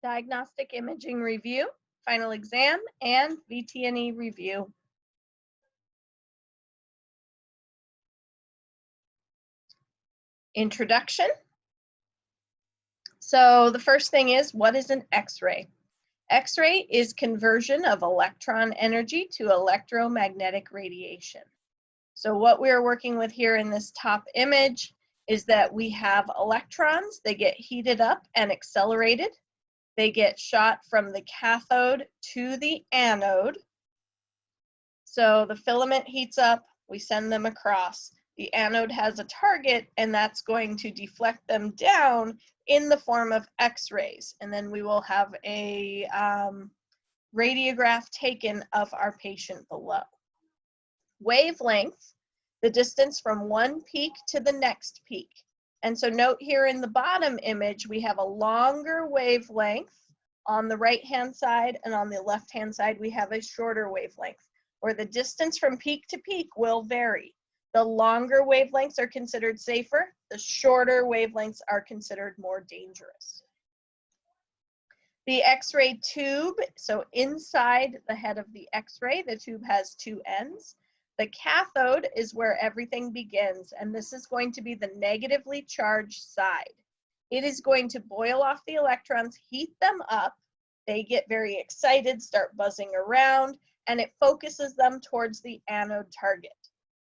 diagnostic imaging review, final exam, and VT&E review. Introduction. So the first thing is, what is an X-ray? X-ray is conversion of electron energy to electromagnetic radiation. So what we're working with here in this top image is that we have electrons. They get heated up and accelerated. They get shot from the cathode to the anode. So the filament heats up, we send them across. The anode has a target, and that's going to deflect them down in the form of X-rays. And then we will have a radiograph taken of our patient below. Wavelength, the distance from one peak to the next peak. And so note here in the bottom image, we have a longer wavelength on the right-hand side, and on the left-hand side, we have a shorter wavelength, where the distance from peak to peak will vary. The longer wavelengths are considered safer. The shorter wavelengths are considered more dangerous. The X-ray tube, so inside the head of the X-ray, the tube has two ends. The cathode is where everything begins, and this is going to be the negatively charged side. It is going to boil off the electrons, heat them up. They get very excited, start buzzing around, and it focuses them towards the anode target.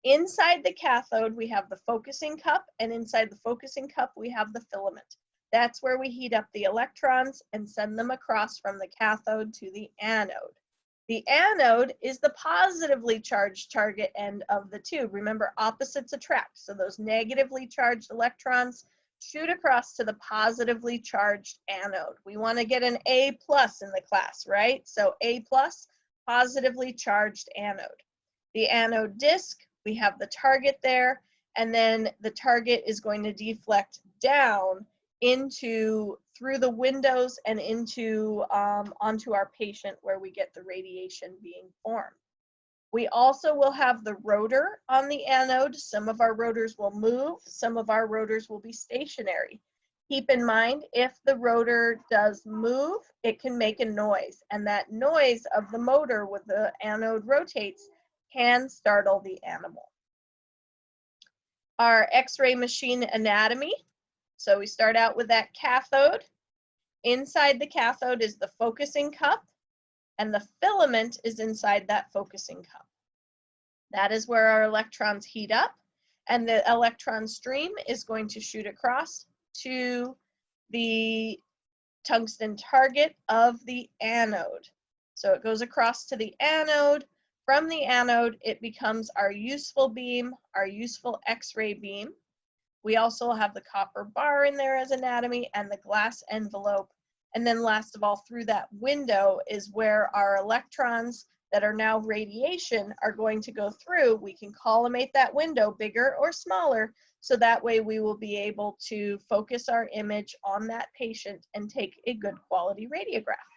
Inside the cathode, we have the focusing cup, and inside the focusing cup, we have the filament. That's where we heat up the electrons and send them across from the cathode to the anode. The anode is the positively charged target end of the tube. Remember, opposites attract, so those negatively charged electrons shoot across to the positively charged anode. We want to get an A+ in the class, right? So A+, positively charged anode. The anode disc, we have the target there, and then the target is going to deflect down through the windows and onto our patient, where we get the radiation being formed. We also will have the rotor on the anode. Some of our rotors will move, some of our rotors will be stationary. Keep in mind, if the rotor does move, it can make a noise, and that noise of the motor when the anode rotates can startle the animal. Our X-ray machine anatomy. So we start out with that cathode. Inside the cathode is the focusing cup, and the filament is inside that focusing cup. That is where our electrons heat up, and the electron stream is going to shoot across to the tungsten target of the anode. So it goes across to the anode. From the anode, it becomes our useful beam, our useful X-ray beam. We also have the copper bar in there as anatomy, and the glass envelope. And then last of all, through that window is where our electrons that are now radiation are going to go through. We can collimate that window bigger or smaller, so that way we will be able to focus our image on that patient and take a good quality radiograph.